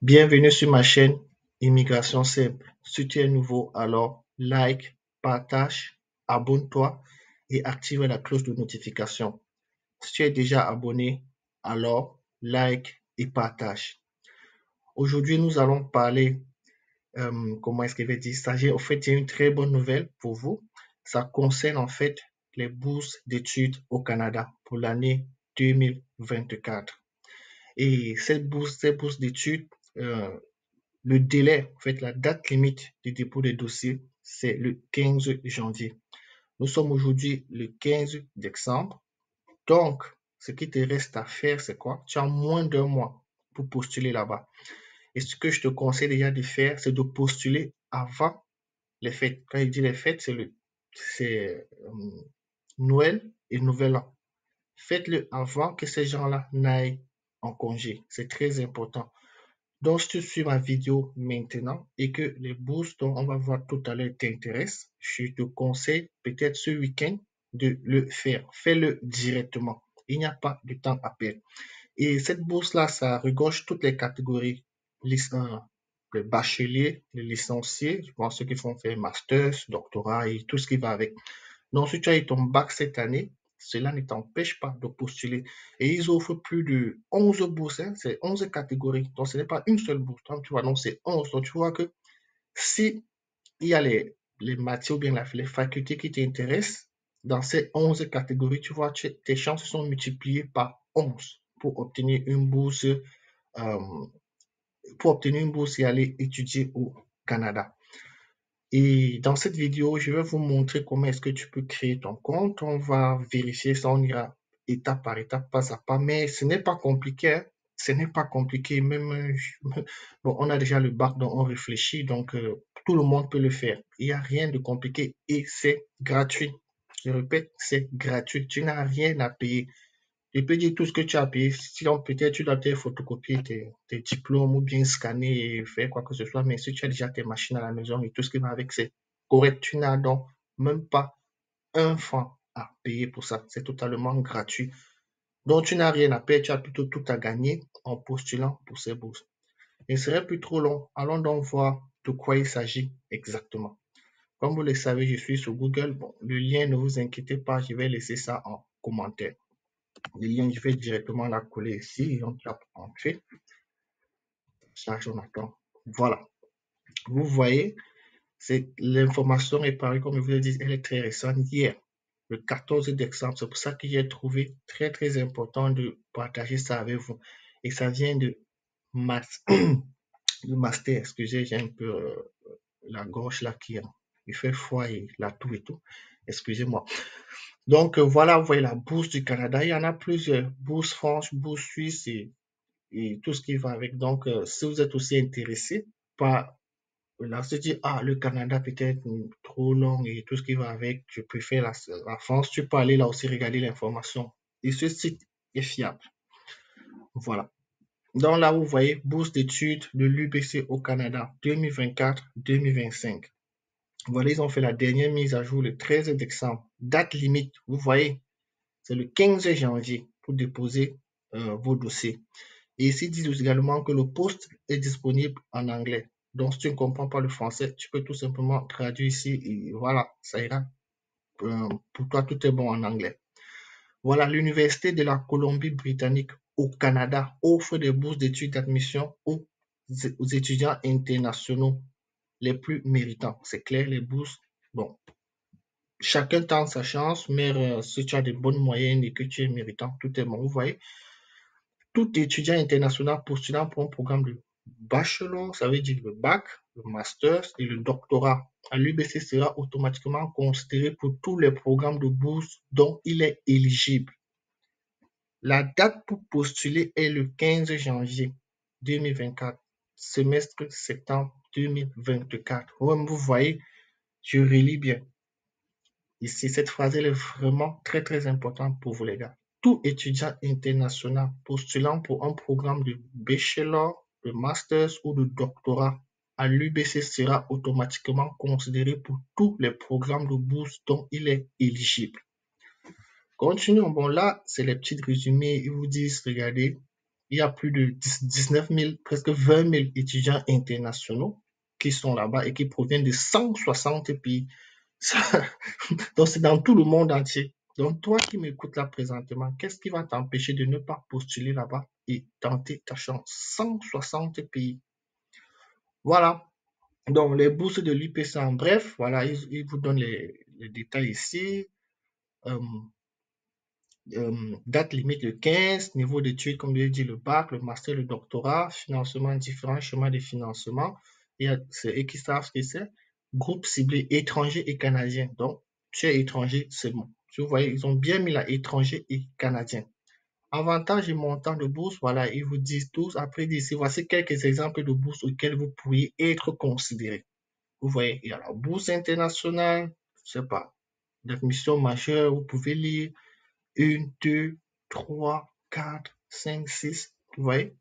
Bienvenue sur ma chaîne Immigration Simple. Si tu es nouveau, alors like, partage, abonne-toi et active la cloche de notification. Si tu es déjà abonné, alors like et partage. Aujourd'hui, nous allons parler, comment est-ce que je vais dire ça? Au fait, j'ai une très bonne nouvelle pour vous. Ça concerne en fait les bourses d'études au Canada pour l'année 2024. Et cette bourse d'études, le délai, en fait, la date limite du dépôt des dossiers, c'est le 15 janvier. Nous sommes aujourd'hui le 15 décembre. Donc, ce qui te reste à faire, c'est quoi? Tu as moins d'un mois pour postuler là-bas. Et ce que je te conseille déjà de faire, c'est de postuler avant les fêtes. Quand je dis les fêtes, c'est Noël et Nouvel An. Faites-le avant que ces gens-là n'aillent en congé. C'est très important. Donc, si tu suis ma vidéo maintenant et que les bourses dont on va voir tout à l'heure t'intéressent, je te conseille peut-être ce week-end de le faire. Fais-le directement. Il n'y a pas de temps à perdre. Et cette bourse-là, ça regorge toutes les catégories. Les bacheliers, les licenciés, je pense ceux qui font faire master, doctorat et tout ce qui va avec. Donc, si tu as eu ton bac cette année, cela ne t'empêche pas de postuler. Et ils offrent plus de 11 bourses, hein, c'est 11 catégories. Donc, ce n'est pas une seule bourse. Donc, tu vois, donc c'est 11. Donc, tu vois que si il y a les matières ou bien les facultés qui t'intéressent, dans ces 11 catégories, tu vois, tes chances sont multipliées par 11 pour obtenir une bourse et aller étudier au Canada. Et dans cette vidéo, je vais vous montrer comment est-ce que tu peux créer ton compte. On va vérifier ça, on ira étape par étape, pas à pas. Mais ce n'est pas compliqué, hein. Ce n'est pas compliqué. Même, bon, on a déjà le bac dont on réfléchit, donc tout le monde peut le faire. Il n'y a rien de compliqué et c'est gratuit. Je répète, c'est gratuit. Tu n'as rien à payer. Je peux dire tout ce que tu as payé. Sinon, peut-être tu dois peut-être photocopier tes diplômes ou bien scanner et faire quoi que ce soit. Mais si tu as déjà tes machines à la maison et tout ce qui va avec, c'est correct. Tu n'as donc même pas un franc à payer pour ça. C'est totalement gratuit. Donc, tu n'as rien à payer. Tu as plutôt tout à gagner en postulant pour ces bourses. Et ce serait plus trop long. Allons donc voir de quoi il s'agit exactement. Comme vous le savez, je suis sur Google. Bon, le lien, ne vous inquiétez pas, je vais laisser ça en commentaire. Le lien, je vais directement la coller ici et on tape entrée. Charge, on attend. Voilà. Vous voyez, l'information est parue, comme je vous l'ai dit, elle est très récente, hier, le 14 décembre. C'est pour ça que j'ai trouvé très, très important de partager ça avec vous. Et ça vient de le master. Excusez, j'ai un peu la gorge là qui il fait froid et la toux et tout. Excusez-moi. Donc, voilà, vous voyez la bourse du Canada. Il y en a plusieurs. Bourse France, bourse suisse et tout ce qui va avec. Donc, si vous êtes aussi intéressé par là, se dire, ah, le Canada peut-être trop long et tout ce qui va avec, je préfère la France, tu peux aller là aussi regarder l'information. Et ce site est fiable. Voilà. Donc là, vous voyez, bourse d'études de l'UBC au Canada 2024-2025. Voilà, ils ont fait la dernière mise à jour le 13 décembre. Date limite, vous voyez, c'est le 15 janvier pour déposer vos dossiers. Et ici, ils disent également que le poste est disponible en anglais. Donc, si tu ne comprends pas le français, tu peux tout simplement traduire ici et voilà, ça ira. Pour toi, tout est bon en anglais. Voilà, l'Université de la Colombie-Britannique au Canada offre des bourses d'études d'admission aux étudiants internationaux les plus méritants. C'est clair, les bourses, bon, chacun tente sa chance, mais si tu as de bonnes moyennes et que tu es méritant, tout est bon. Vous voyez, tout étudiant international postulant pour un programme de bachelor, ça veut dire le bac, le master et le doctorat à l'UBC sera automatiquement considéré pour tous les programmes de bourse dont il est éligible. La date pour postuler est le 15 janvier 2024, semestre septembre 2024. Vous voyez, je relis bien. Ici, cette phrase, elle est vraiment très, très importante pour vous, les gars. Tout étudiant international postulant pour un programme de bachelor, de master ou de doctorat à l'UBC sera automatiquement considéré pour tous les programmes de bourse dont il est éligible. Continuons. Bon, là, c'est les petits résumés. Ils vous disent, regardez, Il y a plus de 19 000, presque 20 000 étudiants internationaux qui sont là-bas et qui proviennent de 160 pays. Donc, c'est dans tout le monde entier. Donc, toi qui m'écoutes là présentement, qu'est-ce qui va t'empêcher de ne pas postuler là-bas et tenter ta chance? 160 pays. Voilà. Donc, les bourses de l'IPC en bref, voilà, ils vous donnent les détails ici. Euh, date limite le 15, niveau d'études, comme je l'ai dit, le bac, le master, le doctorat, financement, différents schémas de financement. C'est eux qui savent ce que c'est. Groupe ciblé étranger et canadien. Donc, tu es étranger, c'est bon. Vous voyez, ils ont bien mis là, étranger et canadien. Avantages et montants de bourse, voilà, ils vous disent tous. Après, ici, voici quelques exemples de bourses auxquelles vous pourriez être considéré. Vous voyez, il y a la bourse internationale, je sais pas, l'admission majeure, vous pouvez lire 1, 2, 3, 4, 5, 6. Vous voyez?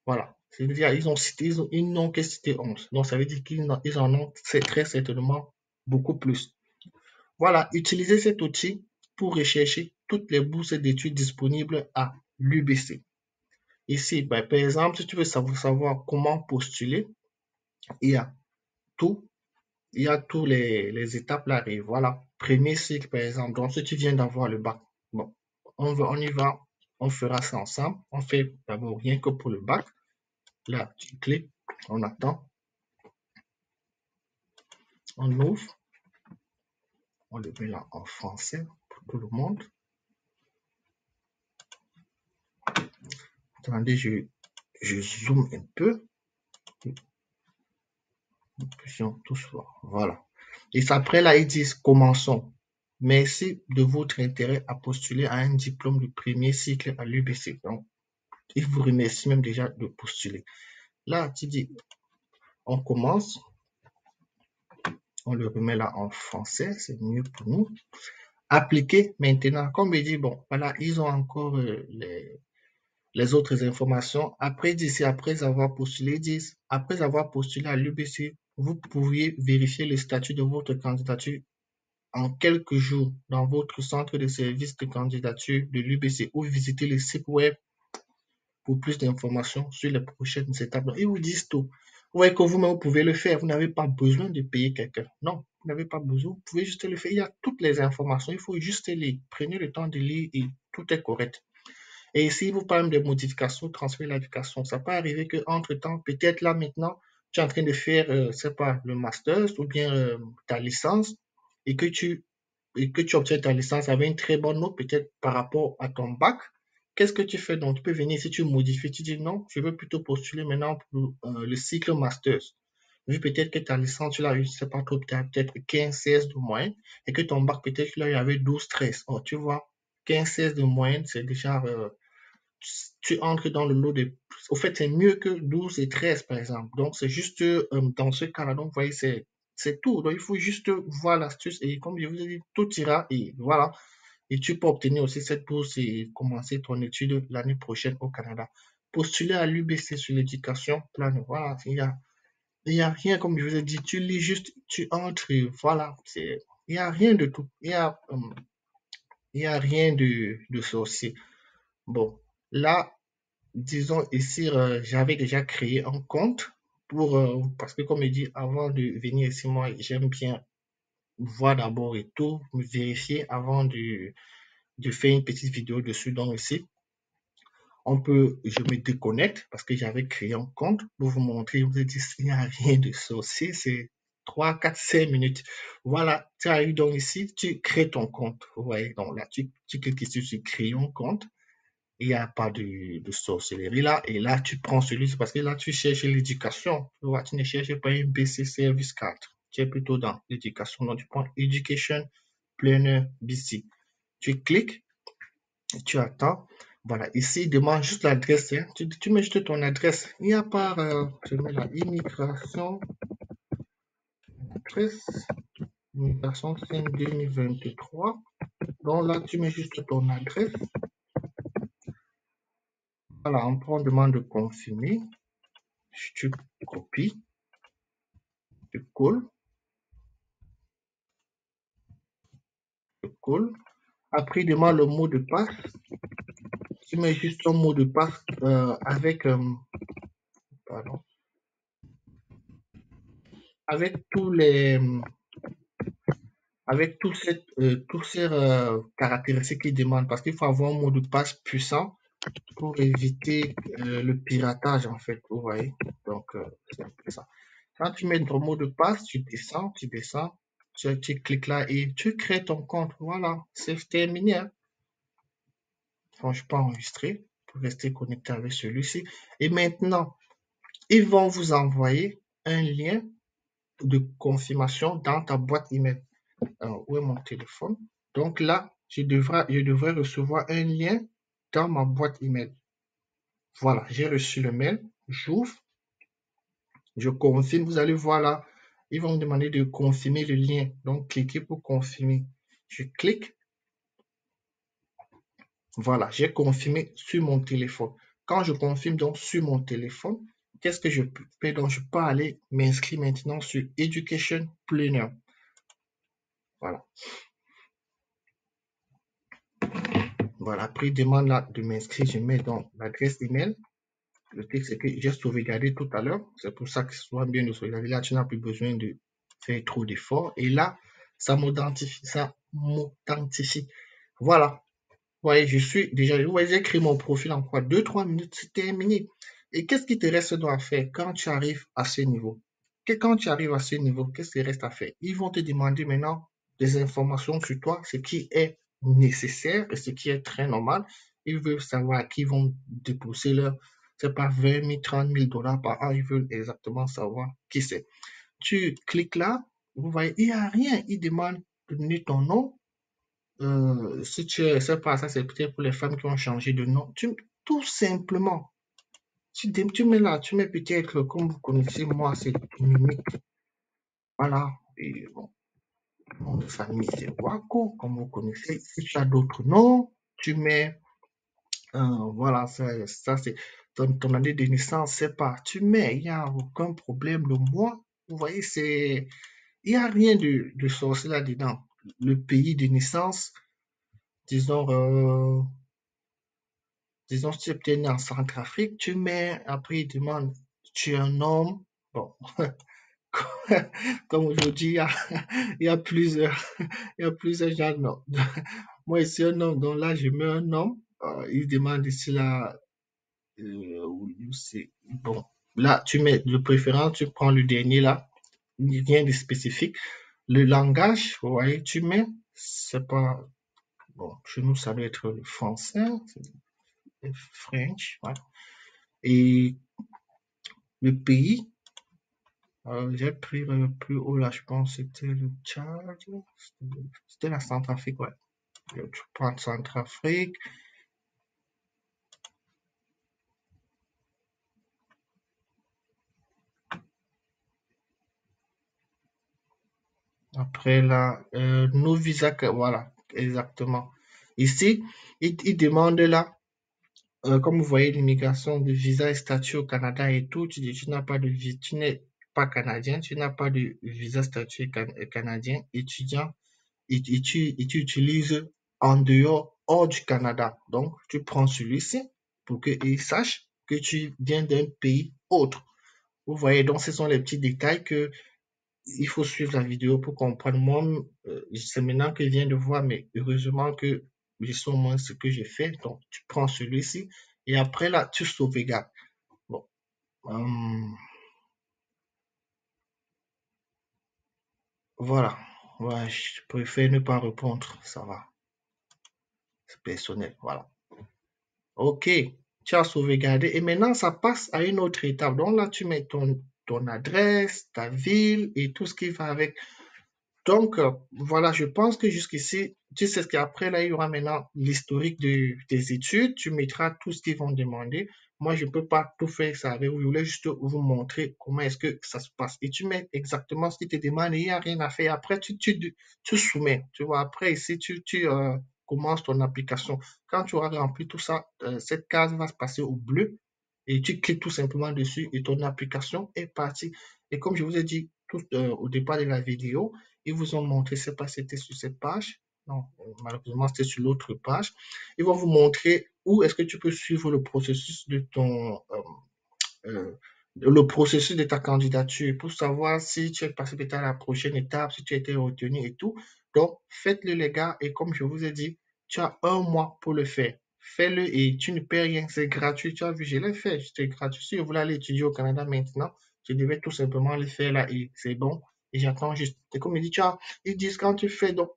Voilà. C'est-à-dire, ils n'ont que cité 11. Donc, ça veut dire qu'ils en ont très certainement beaucoup plus. Voilà. Utilisez cet outil pour rechercher toutes les bourses d'études disponibles à l'UBC. Ici, par exemple, si tu veux savoir comment postuler, il y a tout. Il y a tous les étapes là. Et voilà. Premier cycle, par exemple. Donc, si tu viens d'avoir le bac, bon, on y va. On fera ça ensemble. On fait d'abord rien que pour le bac. Là, tu cliques, on attend, on ouvre, on le met là en français pour tout le monde. Attendez, je zoome un peu. Tous voir. Voilà. Et après, là, ils disent commençons. Merci de votre intérêt à postuler à un diplôme de premier cycle à l'UBC. Donc, ils vous remercient même déjà de postuler. Là, tu dis, on commence. On le remet là en français, c'est mieux pour nous. Appliquer maintenant. Comme je dis, bon, voilà, ils ont encore les autres informations. Après, d'ici, après avoir postulé, disent, après avoir postulé à l'UBC, vous pourriez vérifier le statut de votre candidature en quelques jours dans votre centre de service de candidature de l'UBC ou visiter le site web pour plus d'informations sur les prochaines étapes. Ils vous disent tout. Vous voyez que vous-même, vous pouvez le faire. Vous n'avez pas besoin de payer quelqu'un. Non, vous n'avez pas besoin. Vous pouvez juste le faire. Il y a toutes les informations. Il faut juste lire. Prenez le temps de lire et tout est correct. Et ici, vous parlez des modifications, transfert l'application. Ça peut arriver qu'entre-temps, peut-être là maintenant, tu es en train de faire, c'est pas, le master ou bien ta licence et que tu obtiens ta licence avec une très bonne note, peut-être par rapport à ton bac. Qu'est-ce que tu fais? Donc, tu peux venir, si tu modifies, tu dis non, je veux plutôt postuler maintenant pour le cycle master. Vu peut-être que ta licence, tu l'as eu, je sais pas trop, tu as peut-être 15, 16 de moyenne, et que ton bac, peut-être, tu l'as eu avec 12, 13. Oh, tu vois, 15, 16 de moyenne, c'est déjà, tu entres dans le lot des. Au fait, c'est mieux que 12 et 13, par exemple. Donc, c'est juste dans ce cas-là. Donc, vous voyez, c'est tout. Donc, il faut juste voir l'astuce et comme je vous ai dit, tout ira et voilà. Et tu peux obtenir aussi cette bourse et commencer ton étude l'année prochaine au Canada. Postuler à l'UBC sur l'éducation plane. Voilà, il y a rien, comme je vous ai dit, tu lis juste, tu entres, et voilà. Il n'y a rien de tout. Il y a rien de sorcier. Bon, là, disons ici, j'avais déjà créé un compte parce que comme je dis, avant de venir ici, moi, j'aime bien voir d'abord et tout, me vérifier avant de faire une petite vidéo dessus. Donc ici, je me déconnecte parce que j'avais créé un compte pour vous montrer, je vous ai dit, il n'y a rien de sorcier, c'est 3, 4, 5 minutes. Voilà, tu arrives donc ici, tu crées ton compte. Vous voyez, donc là, tu cliques ici sur créer un compte. Il n'y a pas de sorcellerie là. Et là, tu prends celui-ci parce que là, tu cherches l'éducation. Tu vois, tu ne cherches pas un BC Service 4. Tu es plutôt dans l'éducation. Donc, tu prends Education Planner BC. Tu cliques, tu attends. Voilà, ici, il demande juste l'adresse. Hein. Tu mets juste ton adresse. Il n'y a pas, je mets la immigration, adresse, immigration 5 2023. Donc là, tu mets juste ton adresse. Voilà, on demande de confirmer. Tu copies, tu colles, tu colles. Après, il demande le mot de passe. Tu mets juste ton mot de passe avec, pardon, avec tous ces caractéristiques qu'ils demandent, parce qu'il faut avoir un mot de passe puissant pour éviter le piratage, en fait, vous voyez. Donc, c'est un peu ça. Quand tu mets ton mot de passe, tu descends, tu cliques là et tu crées ton compte. Voilà, c'est terminé. Hein. Enfin, je peux enregistrer pour rester connecté avec celui-ci. Et maintenant, ils vont vous envoyer un lien de confirmation dans ta boîte email. Où est mon téléphone? Donc là, je devrais recevoir un lien dans ma boîte email. Voilà, j'ai reçu le mail. J'ouvre, je confirme. Vous allez voir là, ils vont me demander de confirmer le lien. Donc, cliquez pour confirmer. Je clique. Voilà, j'ai confirmé sur mon téléphone. Quand je confirme donc sur mon téléphone, qu'est-ce que je fais? Donc, je peux aller m'inscrire maintenant sur Education Planner. Voilà. Voilà, après, il demande là de m'inscrire. Je mets donc l'adresse email. Le truc, c'est que j'ai sauvegardé tout à l'heure. C'est pour ça que c'est souvent bien de sauvegarder. Là, tu n'as plus besoin de faire trop d'efforts. Et là, ça m'identifie. Voilà. Vous voyez, vous voyez, j'ai créé mon profil en quoi? 2-3 minutes, c'est terminé. Et qu'est-ce qui te reste à faire quand tu arrives à ce niveau? Quand tu arrives à ce niveau, qu'est-ce qui reste à faire? Ils vont te demander maintenant des informations sur toi, ce qui est nécessaire et ce qui est très normal. Ils veulent savoir à qui ils vont déposer leur, c'est pas 20 000, 30 000 dollars par an, ils veulent exactement savoir qui c'est. Tu cliques là, vous voyez, il n'y a rien. Ils demandent de donner ton nom, si tu es, c'est pas ça, c'est peut-être pour les femmes qui ont changé de nom. Tout simplement, tu mets là, tu mets peut-être, comme vous connaissez, moi, c'est Dominique. Voilà. Et bon, nom de famille, c'est Wako, comme vous connaissez. Si tu as d'autres noms, tu mets, voilà, ça c'est ton année de naissance, c'est pas. Tu mets, il n'y a aucun problème. Le mois, vous voyez, il n'y a rien de sorcier là-dedans. Le pays de naissance, disons, disons, si tu es peut-être né en Centrafrique, tu mets, après, il demande, tu es un homme. Bon, comme aujourd'hui, il y a plusieurs, il y a plusieurs genres. Non. Moi, ici, un homme, donc là, je mets un homme. Il demande ici, là, c'est, bon, là, tu mets de préférence, tu prends le dernier, là, rien de spécifique. Le langage, vous voyez, tu mets, c'est pas, bon, chez nous, ça doit être le français, le French, voilà. Et le pays, j'ai pris le plus haut là, je pense, c'était le Tchad, c'était la Centrafrique, ouais. Tu prends Centrafrique. Après là, nos visas, voilà, exactement. Ici, il demande là, comme vous voyez, l'immigration de visa et statut au Canada et tout, tu dis, tu n'as pas de visa, tu n'es pas canadien, tu n'as pas de visa statut canadien, étudiant, et tu utilises en dehors, hors du Canada. Donc, tu prends celui-ci pour qu'ils sachent que tu viens d'un pays autre. Vous voyez, donc ce sont les petits détails que il faut suivre la vidéo pour comprendre. Moi, c'est maintenant que je viens de voir, mais heureusement que je sais au moins ce que j'ai fait. Donc, tu prends celui-ci et après là, tu sauvegardes. Bon, voilà. Ouais, je préfère ne pas répondre. Ça va. C'est personnel. Voilà. OK. Tu as sauvegardé et maintenant, ça passe à une autre étape. Donc là, tu mets ton adresse, ta ville et tout ce qui va avec. Donc, voilà, je pense que jusqu'ici, tu sais ce qu'après, là, il y aura maintenant l'historique des études. Tu mettras tout ce qu'ils vont demander. Moi, je ne peux pas tout faire ça avec vous. Je voulais juste vous montrer comment est-ce que ça se passe. Et tu mets exactement ce qu'ils te demandent et il n'y a rien à faire. Après, tu soumets. Tu vois, après, ici, tu commences ton application. Quand tu auras rempli tout ça, cette case va se passer au bleu et tu cliques tout simplement dessus et ton application est partie. Et comme je vous ai dit tout, au départ de la vidéo, ils vous ont montré, c'est pas, c'était sur cette page. Non, malheureusement, c'était sur l'autre page. Ils vont vous montrer où est-ce que tu peux suivre le processus de euh, le processus de ta candidature pour savoir si tu es passé peut-être à la prochaine étape, si tu as été retenu et tout. Donc, faites-le les gars et comme je vous ai dit, tu as un mois pour le faire. Fais-le et tu ne paies rien, c'est gratuit. Tu as vu, je l'ai fait, c'était gratuit. Si je voulais aller étudier au Canada maintenant, je devais tout simplement le faire là et c'est bon. Et j'attends juste. Et comme il dit, tu as, ils disent quand tu fais, donc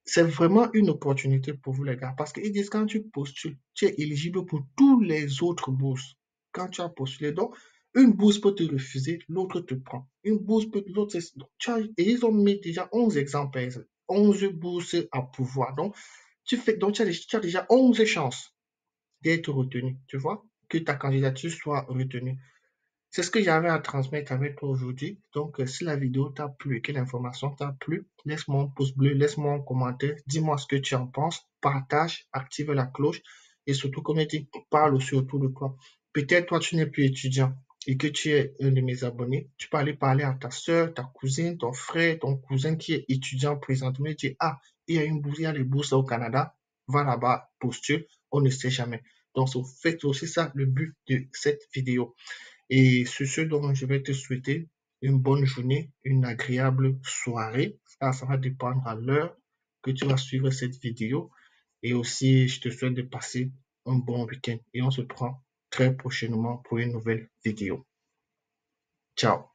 c'est vraiment une opportunité pour vous, les gars, parce qu'ils disent quand tu postules, tu es éligible pour tous les autres bourses. Quand tu as postulé, donc, une bourse peut te refuser, l'autre te prend. Une bourse peut, l'autre, et ils ont mis déjà 11 exemples, 11 bourses à pouvoir. Donc, tu as déjà 11 chances d'être retenu, tu vois, que ta candidature soit retenue. C'est ce que j'avais à transmettre avec toi aujourd'hui. Donc, si la vidéo t'a plu et que l'information t'a plu, laisse-moi un pouce bleu, laisse-moi un commentaire, dis-moi ce que tu en penses, partage, active la cloche et surtout, comme je dis, parle aussi autour de toi. Peut-être toi, tu n'es plus étudiant et que tu es un de mes abonnés. Tu peux aller parler à ta soeur, ta cousine, ton frère, ton cousin qui est étudiant présentement et dire, ah, il y a une bourse, il y a les bourses au Canada, va là-bas, postule, on ne sait jamais. Donc, faites aussi ça le but de cette vidéo. Et sur ce, donc, je vais te souhaiter une bonne journée, une agréable soirée. Ça va dépendre à l'heure que tu vas suivre cette vidéo. Et aussi, je te souhaite de passer un bon week-end. Et on se prend très prochainement pour une nouvelle vidéo. Ciao.